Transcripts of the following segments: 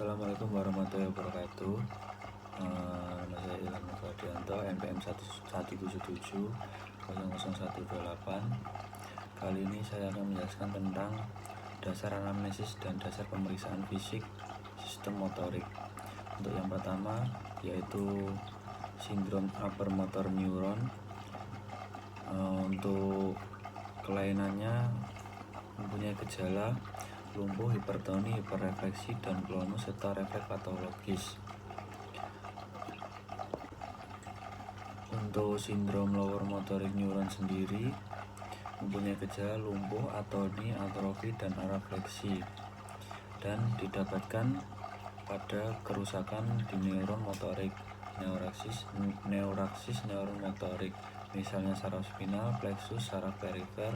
Assalamualaikum warahmatullahi wabarakatuh. Nama saya Ilham Nurfadianto, NPM 11700100128. Kali ini saya akan menjelaskan tentang dasar anamnesis dan dasar pemeriksaan fisik sistem motorik. Untuk yang pertama yaitu sindrom upper motor neuron. Untuk kelainannya mempunyai gejala lumpuh, hipertoni, hiperrefleksi, dan klonus serta refleks patologis. Untuk sindrom lower motoric neuron sendiri mempunyai gejala lumpuh, atoni, atrofi, dan arefleksi, dan didapatkan pada kerusakan di neuron motorik, neuraksis neuron motorik, misalnya saraf spinal, plexus, saraf perifer,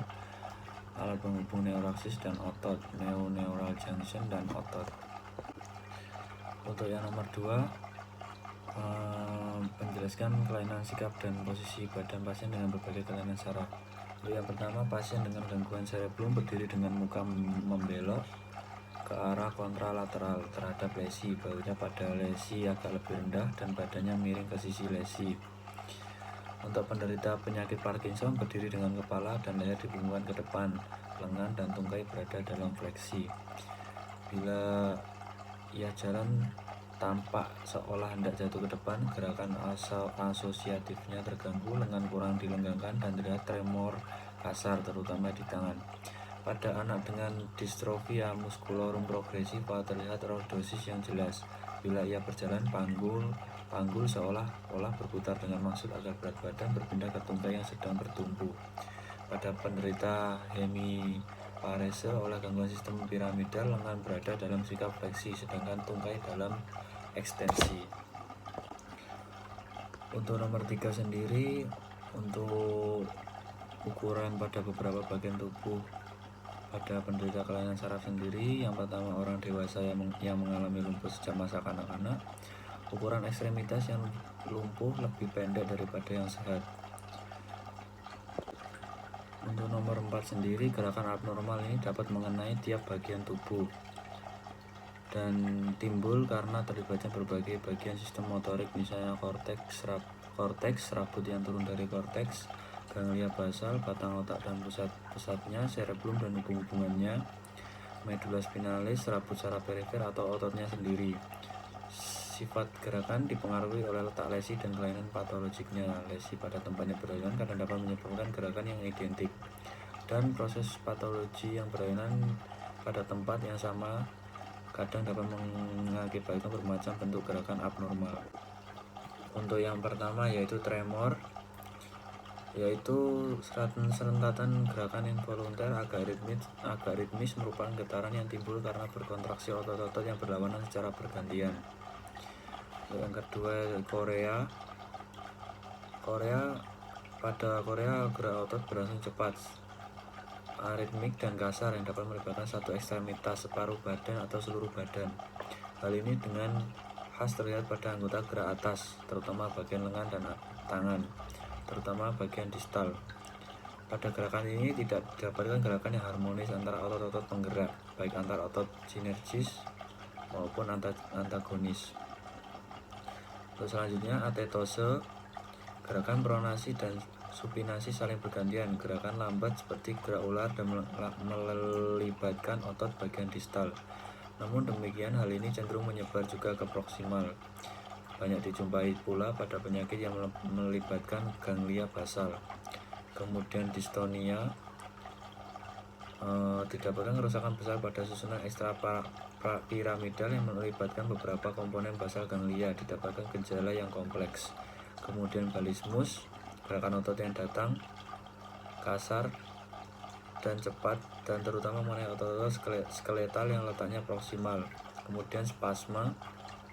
alat penghubung neuraksis dan otot, neural junction dan otot. Untuk yang nomor 2, menjelaskan kelainan sikap dan posisi badan pasien dengan berbagai kelainan saraf. Untuk yang pertama, pasien dengan gangguan cerebrum berdiri dengan muka membelok ke arah kontralateral terhadap lesi, bahunya pada lesi agak lebih rendah dan badannya miring ke sisi lesi. Untuk penderita penyakit Parkinson berdiri dengan kepala dan leher dibungkukkan ke depan, lengan dan tungkai berada dalam fleksi. Bila ia jalan tampak seolah hendak jatuh ke depan, gerakan asosiatifnya terganggu, lengan kurang dilenggangkan dan terlihat tremor kasar terutama di tangan. Pada anak dengan distrofia muskulorum progresif terlihat lordosis yang jelas. Bila ia berjalan, panggul seolah-olah berputar dengan maksud agar berat badan berpindah ke tungkai yang sedang bertumpu. Pada penderita hemiparese oleh gangguan sistem piramidal, lengan berada dalam sikap fleksi sedangkan tungkai dalam ekstensi. Untuk nomor 3 sendiri, untuk ukuran pada beberapa bagian tubuh pada penderita kelainan saraf sendiri, yang pertama orang dewasa yang mengalami lumpuh sejak masa kanak-kanak, ukuran ekstremitas yang lumpuh lebih pendek daripada yang sehat. Untuk nomor 4 sendiri, gerakan abnormal ini dapat mengenai tiap bagian tubuh dan timbul karena terlibatnya berbagai bagian sistem motorik, misalnya korteks, rambut yang turun dari korteks, ganglia basal, batang otak dan pusat-pusatnya, cerebrum dan hubung-hubungannya, medula spinalis, rambut saraf perifer atau ototnya sendiri. Sifat gerakan dipengaruhi oleh letak lesi dan kelainan patologiknya. Lesi pada tempatnya berlainan kadang dapat menyebabkan gerakan yang identik, dan proses patologi yang berlainan pada tempat yang sama kadang dapat mengakibatkan bermacam bentuk gerakan abnormal. Untuk yang pertama yaitu tremor, yaitu serentatan gerakan involunter agak ritmis merupakan getaran yang timbul karena berkontraksi otot-otot yang berlawanan secara bergantian. Yang kedua, pada Korea gerak otot berlangsung cepat, aritmik dan kasar yang dapat melibatkan satu ekstremitas, separuh badan atau seluruh badan. Hal ini dengan khas terlihat pada anggota gerak atas, terutama bagian lengan dan tangan, terutama bagian distal. Pada gerakan ini tidak didapatkan gerakan yang harmonis antara otot-otot penggerak, baik antar otot sinergis maupun antagonis. Untuk selanjutnya, atetose, gerakan pronasi dan supinasi saling bergantian, gerakan lambat seperti gerak ular dan melibatkan otot bagian distal. Namun demikian, hal ini cenderung menyebar juga ke proksimal. Banyak dijumpai pula pada penyakit yang melibatkan ganglia basal. Kemudian distonia, didapatkan kerusakan besar pada susunan ekstrapiramidal yang melibatkan beberapa komponen basal ganglia, didapatkan gejala yang kompleks. Kemudian balismus, gerakan otot yang datang, kasar dan cepat, dan terutama mengenai otot-otot skeletal yang letaknya proksimal. Kemudian spasma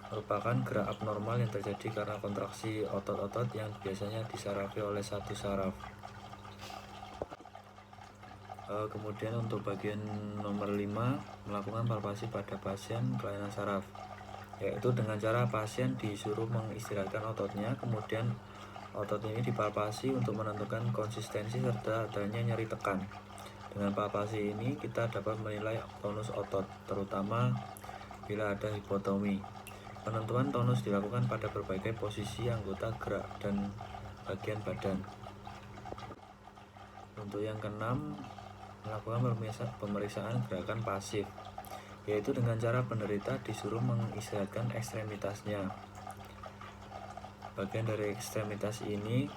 merupakan gerak abnormal yang terjadi karena kontraksi otot-otot yang biasanya disarafi oleh satu saraf. Kemudian untuk bagian nomor 5, melakukan palpasi pada pasien kelainan saraf, yaitu dengan cara pasien disuruh mengistirahatkan ototnya, kemudian otot ini dipalpasi untuk menentukan konsistensi serta adanya nyeri tekan. Dengan palpasi ini kita dapat menilai tonus otot, terutama apabila ada hipotomi. Penentuan tonus dilakukan pada berbagai posisi anggota gerak dan bagian badan. Untuk yang keenam, melakukan pemeriksaan gerakan pasif, yaitu dengan cara penderita disuruh mengistirahatkan ekstremitasnya. Bagian dari ekstremitas ini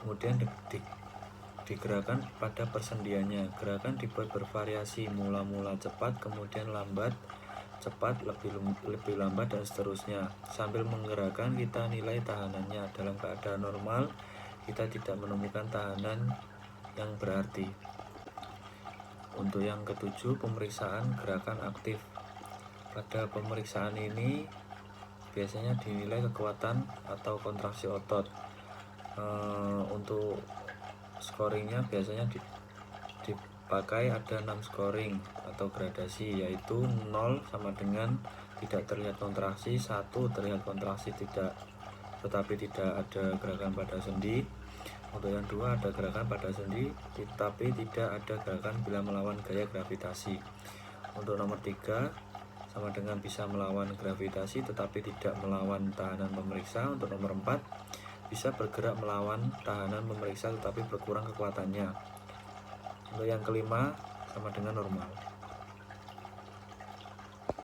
kemudian digerakkan pada persendiannya. Gerakan dibuat bervariasi, mula-mula cepat, kemudian lambat, cepat, lebih lambat, dan seterusnya. Sambil menggerakkan kita nilai tahanannya. Dalam keadaan normal kita tidak menemukan tahanan yang berarti. Untuk yang ketujuh, pemeriksaan gerakan aktif. Pada pemeriksaan ini biasanya dinilai kekuatan atau kontraksi otot. Untuk scoringnya biasanya dipakai ada 6 scoring atau gradasi, yaitu 0 sama dengan tidak terlihat kontraksi, 1 terlihat kontraksi tetapi tidak ada gerakan pada sendi. Untuk yang 2 ada gerakan pada sendi tetapi tidak ada gerakan bila melawan gaya gravitasi. Untuk nomor 3 sama dengan bisa melawan gravitasi tetapi tidak melawan tahanan pemeriksa. Untuk nomor 4 bisa bergerak melawan tahanan pemeriksa tetapi berkurang kekuatannya. Untuk yang kelima sama dengan normal.